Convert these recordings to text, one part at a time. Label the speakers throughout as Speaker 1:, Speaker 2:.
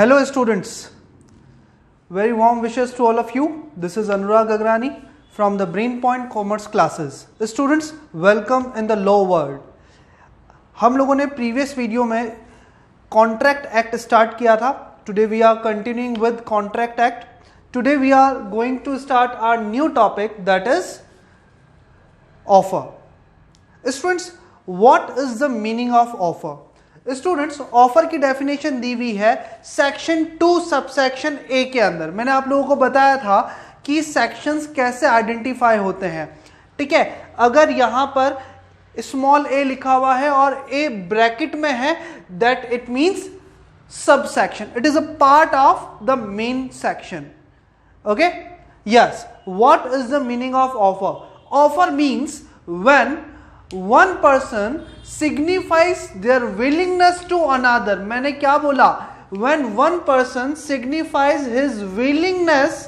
Speaker 1: Hello students, very warm wishes to all of you. This is Anurag Agrani from the BrainPoint Commerce classes. Students, welcome in the law world. हम लोगों ने previous video में Contract Act start किया था. Today we are continuing with Contract Act. Today we are going to start our new topic, that is offer. Students, what is the meaning of offer? Students, offer की definition दी हुई है section 2 subsection ए के अंदर. मैंने आप लोगों को बताया था कि सेक्शंस कैसे आइडेंटिफाई होते हैं. ठीक है, अगर यहां पर स्मॉल ए लिखा हुआ है और ए ब्रैकेट में है, that it means sub section. It is a part of the main section. Okay, yes. What is the meaning of offer? Offer means when one person signifies their willingness to another. मैंने क्या बोला? When one person signifies his willingness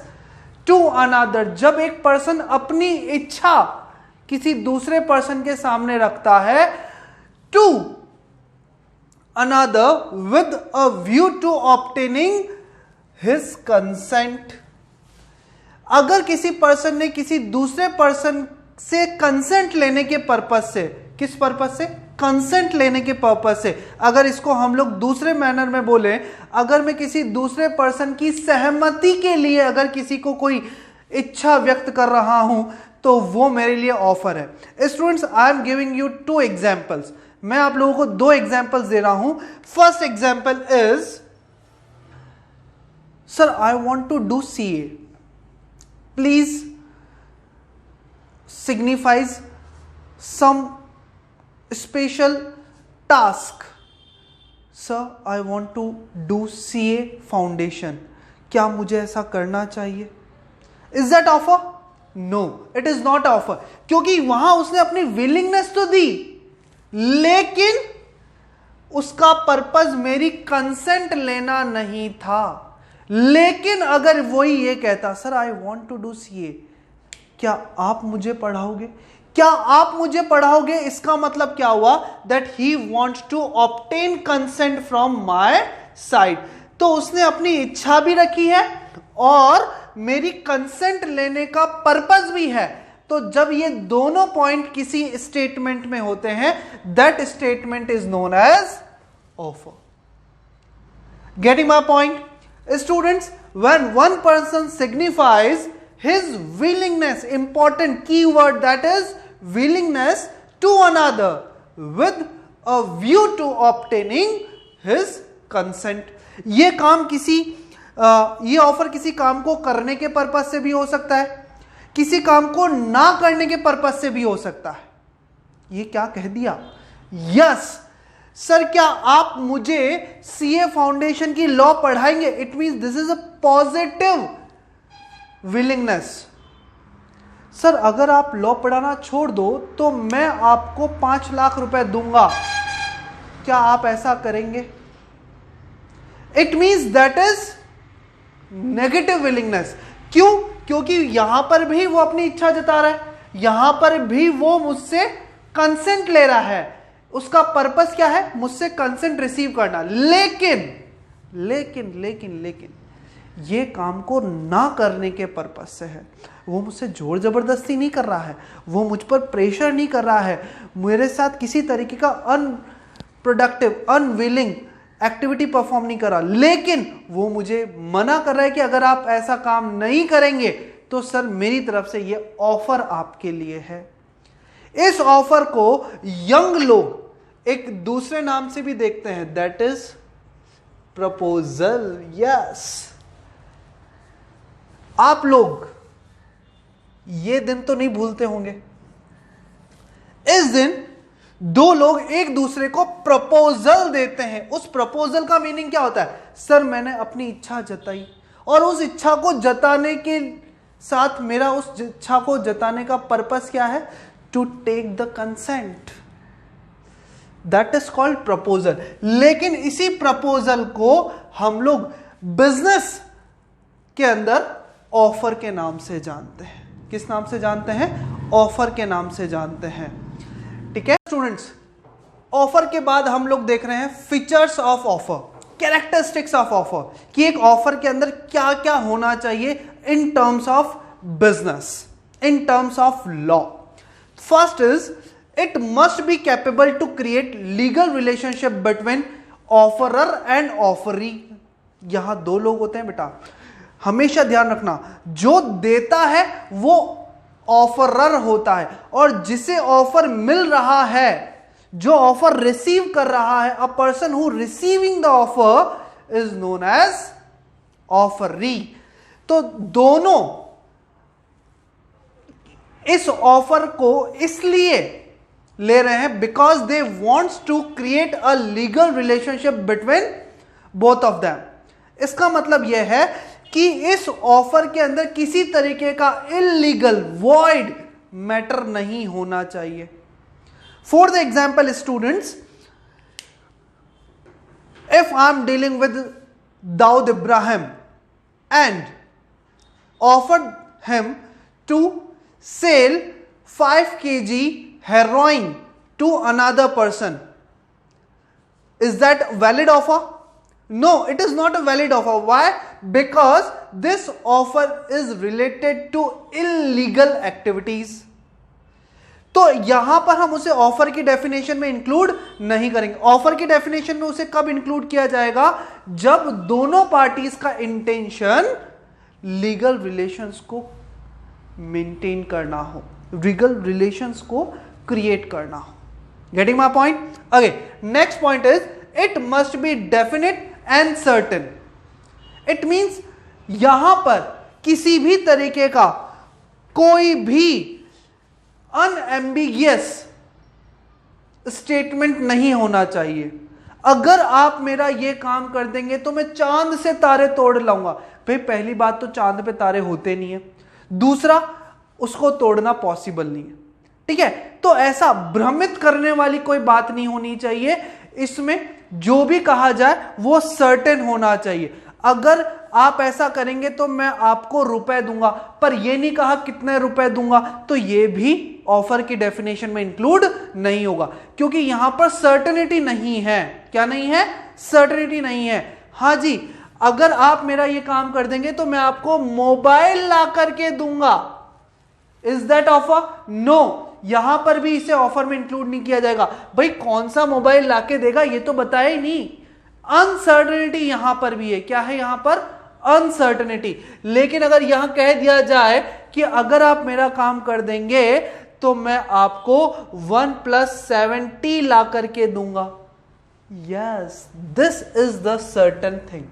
Speaker 1: to another. जब एक person अपनी इच्छा किसी दूसरे person के सामने रखता है to another with a view to obtaining his consent. अगर किसी पर्सन ने किसी दूसरे पर्सन से कंसेंट लेने के पर्पस से, किस पर्पस से? कंसेंट लेने के पर्पस से. अगर इसको हम लोग दूसरे मैनर में बोले, अगर मैं किसी दूसरे पर्सन की सहमति के लिए अगर किसी को कोई इच्छा व्यक्त कर रहा हूं, तो वो मेरे लिए ऑफर है. Students, I am giving you 2 examples. मैं आप लोगों को 2 एग्जांपल्स दे रहा हूं. First example is, sir I want to do CA, please signifies some special task. Sir, I want to do CA foundation. क्या मुझे ऐसा करना चाहिए? Is that offer? No, it is not offer. क्योंकि वहां उसने अपनी willingness तो दी, लेकिन उसका पर्पस मेरी कंसेंट लेना नहीं था. लेकिन अगर वही ये कहता, sir I want to do CA, क्या आप मुझे पढ़ाओगे? क्या आप मुझे पढ़ाओगे? इसका मतलब क्या हुआ? That he wants to obtain consent from my side. तो उसने अपनी इच्छा भी रखी है और मेरी कंसेंट लेने का पर्पस भी है. तो जब ये दोनों पॉइंट किसी स्टेटमेंट में होते हैं, that statement is known as offer. Getting my point? Students, when one person signifies his willingness, important keyword, that is willingness to another with a view to obtaining his consent. ये काम किसी ये offer किसी काम को करने के purpose से भी हो सकता है, किसी काम को ना करने के पर्पस से भी हो सकता है. ये क्या कह दिया? यस सर, क्या आप मुझे सीए फाउंडेशन की लॉ पढ़ाएंगे? It means this is a positive willingness. Sir अगर आप लॉ पढ़ाना छोड़ दो तो मैं आपको 5 लाख रुपए दूंगा, क्या आप ऐसा करेंगे? It means that is negative willingness. क्यों? क्योंकि यहां पर भी वो अपनी इच्छा जता रहा है, यहां पर भी वो मुझसे कंसेंट ले रहा है. उसका पर्पस क्या है? मुझसे कंसेंट रिसीव करना. लेकिन लेकिन लेकिन लेकिन ये काम को ना करने के पर्पस से है. वो मुझसे जोर जबरदस्ती नहीं कर रहा है, वो मुझ पर प्रेशर नहीं कर रहा है, मेरे साथ किसी तरीके का अनप्रोडक्टिव अनविलिंग एक्टिविटी परफॉर्म नहीं कर रहा, लेकिन वो मुझे मना कर रहा है कि अगर आप ऐसा काम नहीं करेंगे तो सर मेरी तरफ से ये ऑफर आपके लिए है. इस ऑफर को यंग लोग एक दूसरे नाम से भी देखते हैं, दैट इज प्रपोजल. यस, आप लोग ये दिन तो नहीं भूलते होंगे. इस दिन 2 लोग एक दूसरे को प्रपोजल देते हैं. उस प्रपोजल का मीनिंग क्या होता है? सर मैंने अपनी इच्छा जताई और उस इच्छा को जताने के साथ मेरा उस इच्छा को जताने का पर्पस क्या है? To take the consent. That is called proposal. लेकिन इसी प्रपोजल को हम लोग बिजनेस के अंदर ऑफर के नाम से जानते हैं. किस नाम से जानते हैं? ऑफर के नाम से जानते हैं. ठीक है स्टूडेंट्स, ऑफर के बाद हम लोग देख रहे हैं features of offer. Characteristics of offer, कि एक ऑफर के अंदर क्या क्या होना चाहिए in terms of business, in terms of law. First is it must be capable to create legal relationship between offerer and offeree. यहां दो लोग होते हैं बेटा, हमेशा ध्यान रखना, जो देता है वो ऑफरर होता है और जिसे ऑफर मिल रहा है, जो ऑफर रिसीव कर रहा है, a person who receiving the offer is known as offeree. तो दोनों इस ऑफर को इसलिए ले रहे हैं because they wants to create a legal relationship between both of them. इसका मतलब यह है कि इस ऑफर के अंदर किसी तरीके का इलीगल वॉइड मैटर नहीं होना चाहिए. For the example students, if I am dealing with Dawood Ibrahim and offered him to sell 5 kg heroin to another person, is that valid offer? No, it is not a valid offer. Why? Because this offer is related to illegal activities. तो यहां पर हम उसे offer की definition में include नहीं करेंगे. Offer की डेफिनेशन में उसे कब इंक्लूड किया जाएगा? जब दोनों पार्टीज का इंटेंशन लीगल रिलेशंस को मेंटेन करना हो, लीगल रिलेशंस को क्रिएट करना हो. Getting my point? Okay, next point is it must B definite and certain. It means यहां पर किसी भी तरीके का कोई भी अनएम्बिगियस स्टेटमेंट नहीं होना चाहिए. अगर आप मेरा ये काम कर देंगे तो मैं चांद से तारे तोड़ लाऊंगा. भाई पहली बात तो चांद पे तारे होते नहीं है, दूसरा उसको तोड़ना पॉसिबल नहीं है. ठीक है, तो ऐसा भ्रमित करने वाली कोई बात नहीं होनी चाहिए. इसमें जो भी कहा जाए वो सर्टेन होना चाहिए. अगर आप ऐसा करेंगे तो मैं आपको रुपए दूंगा, पर यह नहीं कहा कितने रुपए दूंगा, तो यह भी ऑफर की डेफिनेशन में इंक्लूड नहीं होगा, क्योंकि यहां पर सर्टेनिटी नहीं है. क्या नहीं है? सर्टेनिटी नहीं है. हां जी, अगर आप मेरा ये काम कर देंगे तो मैं आपको मोबाइल ला करके दूंगा. Is that offer? नो, यहां पर भी इसे ऑफर में इंक्लूड नहीं किया जाएगा. भाई कौन सा मोबाइल लाके देगा ये तो बताया ही नहीं. अनसर्टेनिटी यहां पर भी है. क्या है यहां पर? अनसर्टेनिटी. लेकिन अगर यहां कह दिया जाए कि अगर आप मेरा काम कर देंगे तो मैं आपको 1+70 ला करके दूंगा. Yes, this is the certain thing.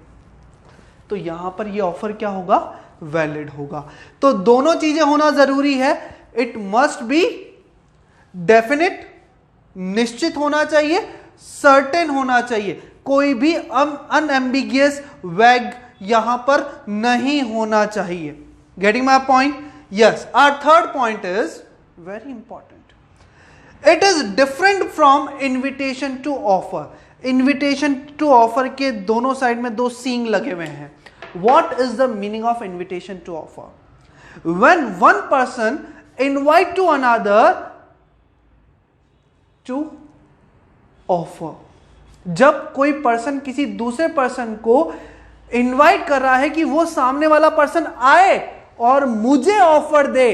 Speaker 1: तो यहां पर ये ऑफर क्या होगा? वैलिड होगा. तो दोनों चीजें होना जरूरी है. इट मस्ट बी डेफिनेट, निश्चित होना चाहिए, सर्टेन होना चाहिए. कोई भी अनएम्बिगियस वैग यहां पर नहीं होना चाहिए. Getting my point? Yes. Our third point is very important. It is different from invitation to offer. Invitation to offer के दोनों साइड में 2 सींग लगे हुए हैं. What is the meaning of invitation to offer? When one person invite to another to offer. जब कोई person किसी दूसरे पर्सन को इनवाइट कर रहा है कि वो सामने वाला पर्सन आए और मुझे ऑफर दे,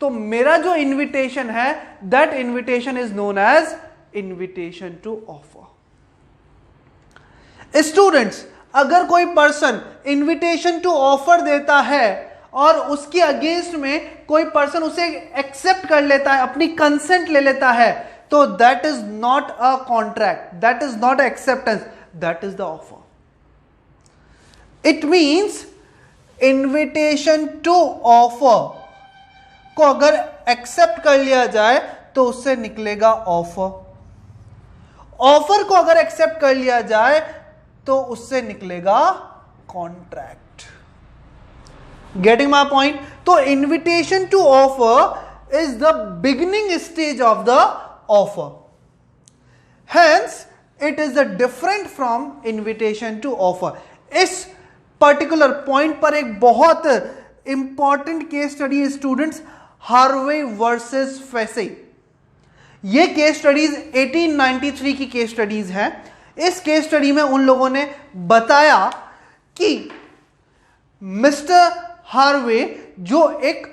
Speaker 1: तो मेरा जो इन्विटेशन है, that invitation is known as invitation to offer. Students, अगर कोई पर्सन इनविटेशन टू ऑफर देता है और उसके अगेंस्ट में कोई पर्सन उसे एक्सेप्ट कर लेता है, अपनी कंसेंट ले लेता है, तो that is not a contract, that is not acceptance, that is the offer. It means invitation to offer को अगर एक्सेप्ट कर लिया जाए तो उससे निकलेगा ऑफर. ऑफर को अगर एक्सेप्ट कर लिया जाए तो उससे निकलेगा कॉन्ट्रैक्ट. Getting my point? तो invitation to offer is the beginning stage of the offer. Hence it is the different from invitation to offer. इस पर्टिकुलर पॉइंट पर एक बहुत इंपॉर्टेंट केस स्टडी है स्टूडेंट्स, हार्वे वर्सेस फेसे. ये case studies 1893 की case studies हैं. इस case study में उन लोगों ने बताया कि मिस्टर हार्वे जो एक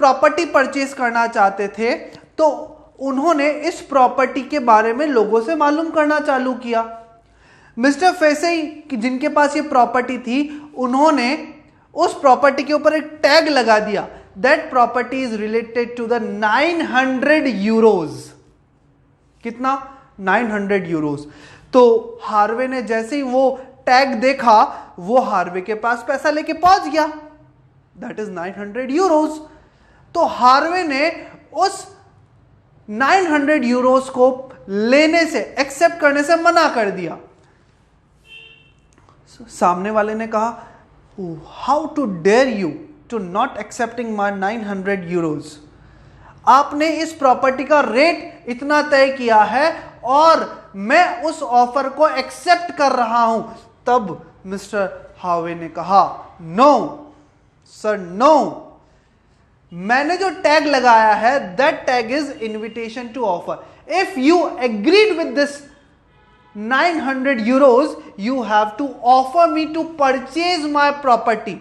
Speaker 1: प्रॉपर्टी परचेज करना चाहते थे, तो उन्होंने इस प्रॉपर्टी के बारे में लोगों से मालूम करना चालू किया। मिस्टर फेसेई जिनके पास ये प्रॉपर्टी थी, उन्होंने उस प्रॉपर्टी के ऊपर एक टैग लगा दिया, that property is related to the 900 euros. कितना? 900 यूरोज। तो हार्वे ने जैसे ही वो टैग देखा, वो हार्वे के पास पैसा लेके पहुंच गया, दैट इज 900 यूरोज। तो हार्वे ने उस 900 यूरोज को लेने से, एक्सेप्ट करने से मना कर दिया। सामने वाले ने कहा, how to dare you to not accepting my 900 euros. आपने इस प्रॉपर्टी का रेट इतना तय किया है और मैं उस ऑफर को एक्सेप्ट कर रहा हूं। तब मिस्टर हार्वे ने कहा, नो सर, नो, मैंने जो टैग लगाया है, that tag is invitation to offer. If you agreed with this 900 euros, you have to offer me to purchase my property.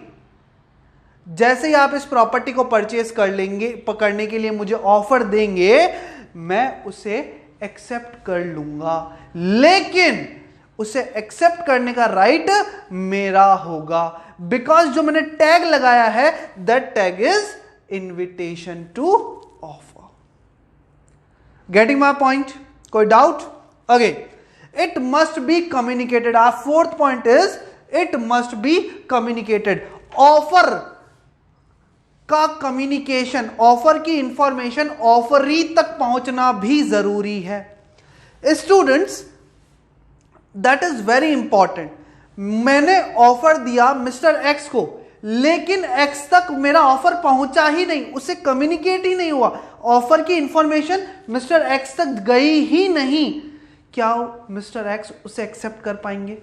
Speaker 1: जैसे ही आप इस प्रॉपर्टी को परचेज कर लेंगे, पकड़ने के लिए मुझे ऑफर देंगे, मैं उसे एक्सेप्ट कर लूंगा, लेकिन उसे एक्सेप्ट करने का राइट मेरा होगा, बिकॉज जो मैंने टैग लगाया है, that tag is invitation to offer. Getting my point? कोई doubt? Again, it must be communicated. Our fourth point is it must be communicated. Offer का कम्युनिकेशन, ऑफर की इंफॉर्मेशन ऑफरी तक पहुंचना भी जरूरी है। Students, that is very important. मैंने offer दिया मिस्टर एक्स को, लेकिन एक्स तक मेरा ऑफर पहुंचा ही नहीं, उसे कम्युनिकेट ही नहीं हुआ, ऑफर की इंफॉर्मेशन मिस्टर एक्स तक गई ही नहीं। क्या मिस्टर एक्स उसे एक्सेप्ट कर पाएंगे?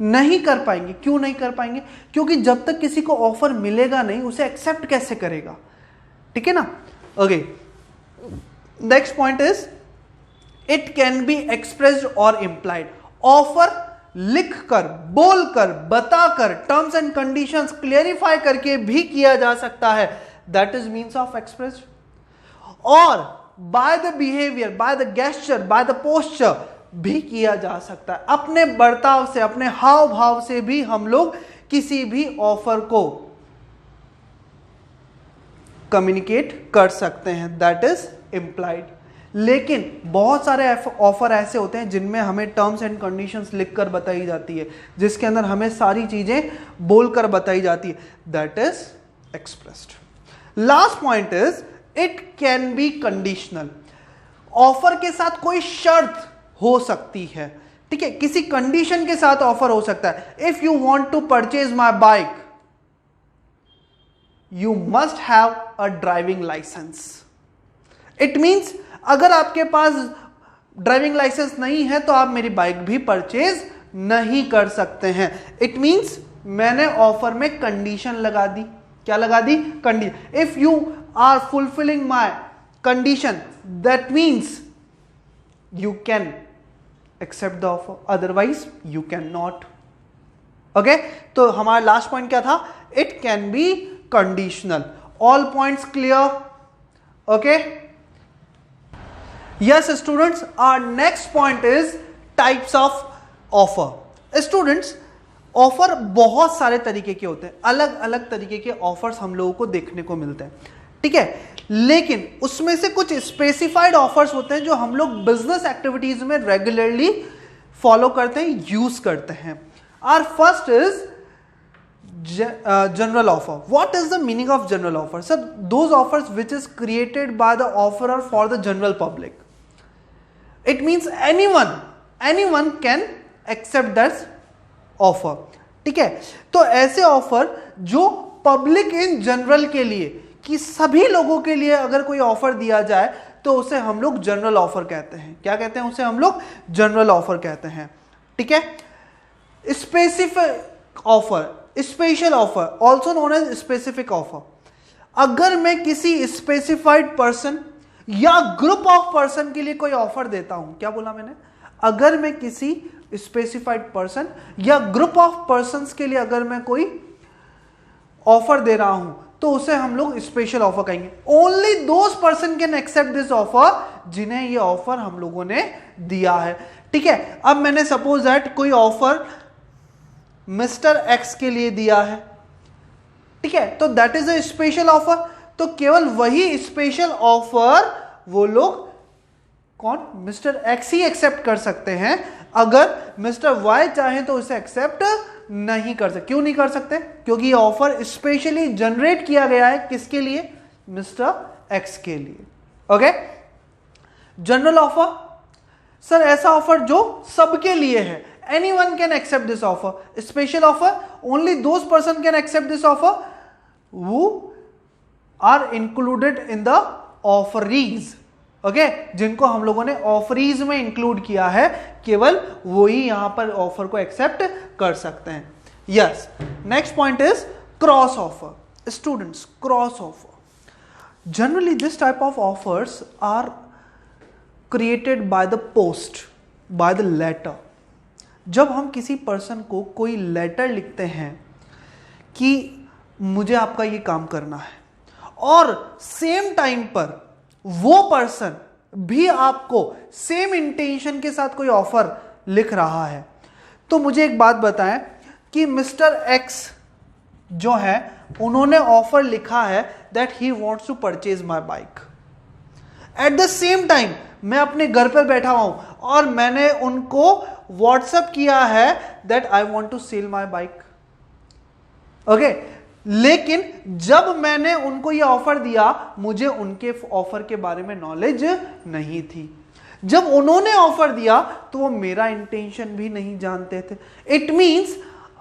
Speaker 1: नहीं कर पाएंगे। क्यों नहीं कर पाएंगे? क्योंकि जब तक किसी को ऑफर मिलेगा नहीं, उसे एक्सेप्ट कैसे करेगा? ठीक है ना? Okay, next point is it can be expressed और इंप्लाइड। ऑफर लिखकर, बोलकर, बताकर, टर्म्स एंड कंडीशंस क्लियरिफाई करके भी किया जा सकता है, that is means of expressed. और by the behaviour, by the gesture, by the posture भी किया जा सकता है। अपने बर्ताव से, अपने हाव भाव से भी हम लोग किसी भी ऑफर को कम्युनिकेट कर सकते हैं, दैट इज इंप्लाइड। लेकिन बहुत सारे ऑफर ऐसे होते हैं जिनमें हमें टर्म्स एंड कंडीशंस लिखकर बताई जाती है, जिसके अंदर हमें सारी चीजें बोलकर बताई जाती है, that is expressed. Last point is it can B conditional. Offer के साथ कोई शर्त हो सकती है, ठीक है, किसी कंडीशन के साथ ऑफर हो सकता है। If you want to purchase my bike, you must have a driving licence. It means अगर आपके पास ड्राइविंग लाइसेंस नहीं है तो आप मेरी बाइक भी परचेज नहीं कर सकते हैं। इट मींस मैंने ऑफर में कंडीशन लगा दी। क्या लगा दी? Condition. If you are fulfilling my condition, that means you can accept the offer, otherwise you cannot. Okay, तो हमारा लास्ट पॉइंट क्या था? It can be conditional. All points clear? Okay, yes students, our next point is types of offer. Students, offer बहुत सारे तरीके के होते हैं, अलग अलग तरीके के ऑफर्स हम लोगों को देखने को मिलते हैं, ठीक है, लेकिन उसमें से कुछ स्पेसिफाइड ऑफर्स होते हैं जो हम लोग बिजनेस एक्टिविटीज में रेगुलरली फॉलो करते हैं, यूज करते हैं। Our first is general offer. What is the meaning of general offer? Sir, those offers which is created by the offerer for the general public. It means anyone can accept that offer, ठीक है। तो ऐसे offer जो public in general के लिए, कि सभी लोगों के लिए अगर कोई ऑफर दिया जाए तो उसे हम लोग जनरल ऑफर कहते हैं। क्या कहते हैं? उसे हम लोग जनरल ऑफर कहते हैं, ठीक है। Specific offer, special offer, also known as specific offer. अगर मैं किसी स्पेसिफाइड पर्सन या ग्रुप ऑफ पर्सन के लिए कोई ऑफर देता हूं, क्या बोला मैंने? अगर मैं किसी स्पेसिफाइड पर्सन या ग्रुप ऑफ पर्संस के लिए अगर मैं कोई ऑफर दे रहा हूं तो उसे हम लोग स्पेशल ऑफर कहेंगे। Only those person can accept this offer जिन्हें ये ऑफर हम लोगों ने दिया है। ठीक है, अब मैंने सपोज दैट कोई ऑफर मिस्टर एक्स के लिए दिया है, ठीक है, तो that is a special offer. तो केवल वही स्पेशल ऑफर वो लोग कौन, मिस्टर एक्स ही एक्सेप्ट कर सकते हैं। अगर मिस्टर वाई चाहे तो उसे एक्सेप्ट नहीं कर सकते। क्यों नहीं कर सकते? क्योंकि ये ऑफर स्पेशली जनरेट किया गया है किसके लिए, मिस्टर एक्स के लिए। ओके, जनरल ऑफर, सर ऐसा ऑफर जो सबके लिए है, anyone can accept this offer. Special offer, only those person can accept this offer who are included in the offerees। Okay, जिनको हम लोगों ने ऑफरीज में इंक्लूड किया है, केवल वो ही यहां पर ऑफर को एक्सेप्ट कर सकते हैं। Yes, next point is cross offer. Students, cross offer, generally this type of offers are created by the post, by the letter. जब हम किसी पर्सन को कोई लेटर लिखते हैं कि मुझे आपका ये काम करना है, और सेम टाइम पर वो पर्सन भी आपको सेम इंटेंशन के साथ कोई ऑफर लिख रहा है, तो मुझे एक बात बताएं कि मिस्टर एक्स जो है उन्होंने ऑफर लिखा है that he wants to purchase my bike. At the same time मैं अपने घर पर बैठा हुआ हूं और मैंने उनको व्हाट्सएप किया है that I want to sell my bike. Okay, लेकिन जब मैंने उनको ये ऑफर दिया, मुझे उनके ऑफर के बारे में नॉलेज नहीं थी। जब उन्होंने ऑफर दिया तो वो मेरा इंटेंशन भी नहीं जानते थे। इट मींस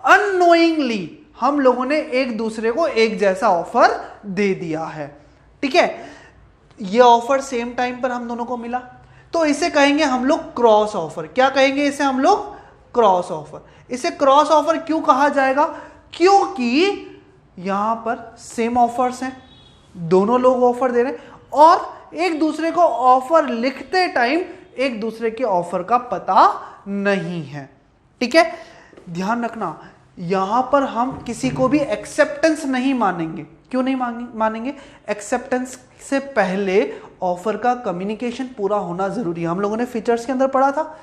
Speaker 1: अननोइंगली हम लोगों ने एक दूसरे को एक जैसा ऑफर दे दिया है। ठीक है, ये ऑफर सेम टाइम पर हम दोनों को मिला, तो इसे कहेंगे हम लोग क्रॉस ऑफर। क्या कहेंगे इसे हम लोग? Cross offer. इसे क्रॉस ऑफर क्यों कहा जाएगा? क्योंकि यहां पर सेम ऑफर्स हैं, दोनों लोग ऑफर दे रहे हैं और एक दूसरे को ऑफर लिखते टाइम एक दूसरे के ऑफर का पता नहीं है। ठीक है, ध्यान रखना, यहां पर हम किसी को भी एक्सेप्टेंस नहीं मानेंगे। क्यों नहीं मानेंगे? एक्सेप्टेंस से पहले ऑफर का कम्युनिकेशन पूरा होना जरूरी है। हम लोगों ने फीचर्स के अंदर पढ़ा था,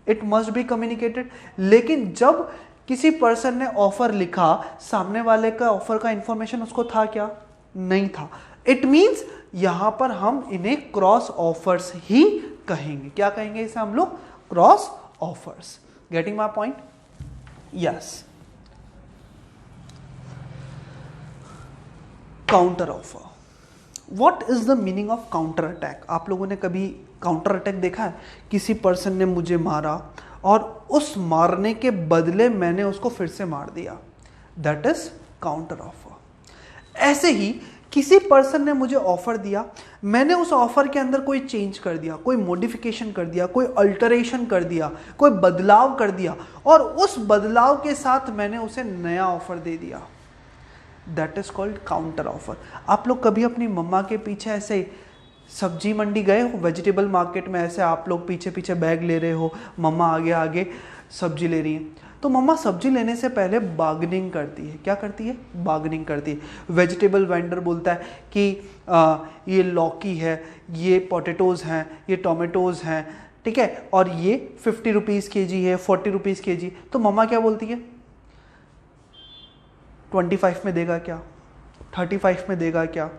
Speaker 1: इट मस्ट बी कम्युनिकेटेड। लेकिन जब किसी पर्सन ने ऑफर लिखा, सामने वाले का ऑफर का इंफॉर्मेशन उसको था क्या? नहीं था। इट मींस यहां पर हम इन्हें क्रॉस ऑफर्स ही कहेंगे। क्या कहेंगे इसे हम लोग? Cross offers. Getting my point? Yes. Counter offer. What is the meaning of counter attack? आप लोगों ने कभी काउंटर अटैक देखा है? किसी पर्सन ने मुझे मारा और उस मारने के बदले मैंने उसको फिर से मार दिया, दैट इज काउंटर ऑफर। ऐसे ही किसी पर्सन ने मुझे ऑफर दिया, मैंने उस ऑफर के अंदर कोई चेंज कर दिया, कोई मॉडिफिकेशन कर दिया, कोई अल्टरेशन कर दिया, कोई बदलाव कर दिया और उस बदलाव के साथ मैंने उसे नया ऑफर दे दिया, that is called counter offer. आप लोग कभी अपनी मम्मा के पीछे ऐसे सब्जी मंडी गए हो? वेजिटेबल मार्केट में ऐसे आप लोग पीछे पीछे बैग ले रहे हो, मम्मा आगे आगे सब्जी ले रही है, तो मम्मा सब्जी लेने से पहले बार्गेनिंग करती है। क्या करती है? बार्गेनिंग करती है। वेजिटेबल वेंडर बोलता है कि ये लौकी है, ये पोटैटोज़ हैं, ये टोमेटोज़ हैं, ठीक है, और ये 50 रुपीज़ kg है, 40 रुपीज़ kg। तो मम्मा क्या बोलती है? 25 में देगा क्या? 35 में देगा क्या?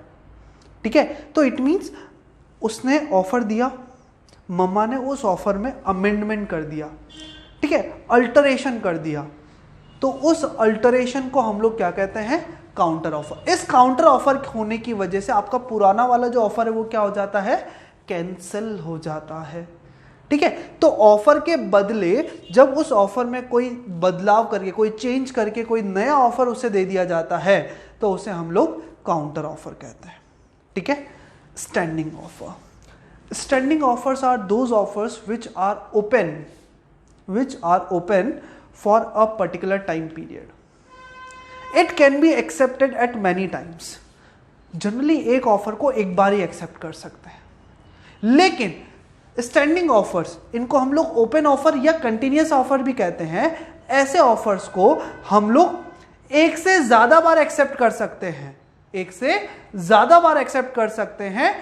Speaker 1: ठीक है, तो इट मीन्स उसने ऑफर दिया, मम्मा ने उस ऑफर में अमेंडमेंट कर दिया, ठीक है, अल्टरेशन कर दिया, तो उस अल्टरेशन को हम लोग क्या कहते हैं? Counter offer. इस काउंटर ऑफर होने की वजह से आपका पुराना वाला जो ऑफर है वो क्या हो जाता है? कैंसिल हो जाता है। ठीक है, तो ऑफर के बदले जब उस ऑफर में कोई बदलाव करके, कोई चेंज करके कोई नया ऑफर उसे दे दिया जाता है तो उसे हम लोग काउंटर ऑफर कहते हैं। ठीक है, standing offer. Standing offers are those offers which are open for a particular time period. It can be accepted at many times. Generally एक ऑफर को एक बार ही एक्सेप्ट कर सकते हैं, लेकिन स्टैंडिंग ऑफर्स, इनको हम लोग ओपन ऑफर या कंटिन्यूअस ऑफर भी कहते हैं। ऐसे ऑफर्स को हम लोग एक से ज्यादा बार एक्सेप्ट कर सकते हैं, एक से ज्यादा बार एक्सेप्ट कर सकते हैं।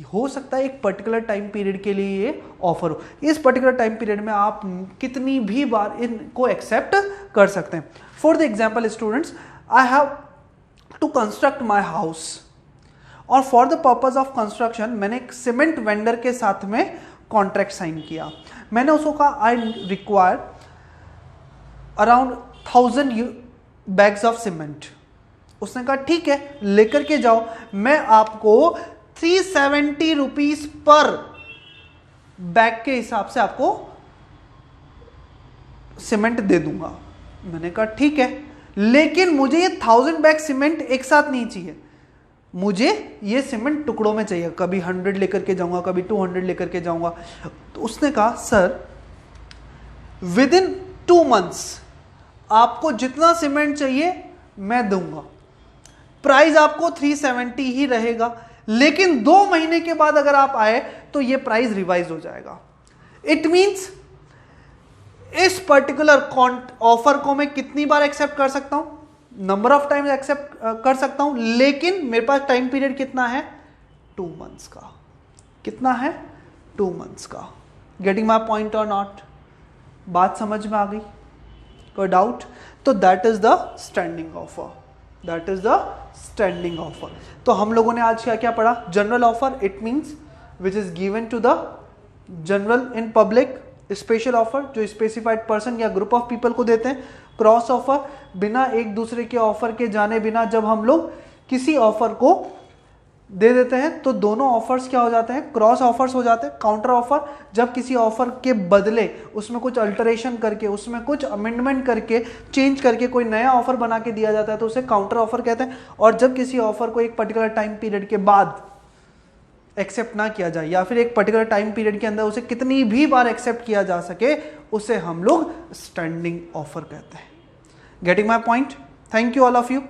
Speaker 1: हो सकता है एक पर्टिकुलर टाइम पीरियड के लिए ये ऑफर हो, इस पर्टिकुलर टाइम पीरियड में आप कितनी भी बार इनको एक्सेप्ट कर सकते हैं। For the example students, I have to construct my house, और for the purpose of construction मैंने एक सीमेंट वेंडर के साथ में कॉन्ट्रैक्ट साइन किया। मैंने उसको कहा I require around 1000 bags of cement. उसने कहा ठीक है लेकर के जाओ, मैं आपको 370 रुपीज पर बैग के हिसाब से आपको सीमेंट दे दूंगा। मैंने कहा ठीक है, लेकिन मुझे ये 1000 बैग सीमेंट एक साथ नहीं चाहिए, मुझे ये सीमेंट टुकड़ों में चाहिए, कभी 100 लेकर के जाऊंगा, कभी 200 लेकर के जाऊंगा। तो उसने कहा सर विद इन 2 months आपको जितना सीमेंट चाहिए मैं दूंगा, प्राइस आपको 370 ही रहेगा, लेकिन 2 महीने के बाद अगर आप आए तो ये प्राइस रिवाइज हो जाएगा। इट मींस इस पर्टिकुलर ऑफर को मैं कितनी बार एक्सेप्ट कर सकता हूं, नंबर ऑफ टाइम्स एक्सेप्ट कर सकता हूं, लेकिन मेरे पास टाइम पीरियड कितना है, 2 months का। कितना है, 2 months का। गेटिंग माई पॉइंट और नॉट? बात समझ में आ गई? कोई डाउट? तो that is the standing offer, that is the standing offer. तो हम लोगों ने आज क्या क्या पढ़ा? General offer, it means which is given to the general in public. Special offer जो स्पेसिफाइड पर्सन या ग्रुप ऑफ पीपल को देते हैं। क्रॉस ऑफर, बिना एक दूसरे के ऑफर के जाने बिना जब हम लोग किसी ऑफर को दे देते हैं तो दोनों ऑफर्स क्या हो जाते हैं, क्रॉस ऑफर्स हो जाते हैं। काउंटर ऑफर, जब किसी ऑफर के बदले उसमें कुछ अल्टरेशन करके, उसमें कुछ अमेंडमेंट करके, चेंज करके कोई नया ऑफर बना के दिया जाता है तो उसे काउंटर ऑफर कहते हैं। और जब किसी ऑफर को एक पर्टिकुलर टाइम पीरियड के बाद एक्सेप्ट ना किया जाए या फिर एक पर्टिकुलर टाइम पीरियड के अंदर उसे कितनी भी बार एक्सेप्ट किया जा सके, उसे हम लोग स्टैंडिंग ऑफर कहते हैं। Getting my point? Thank you all of you.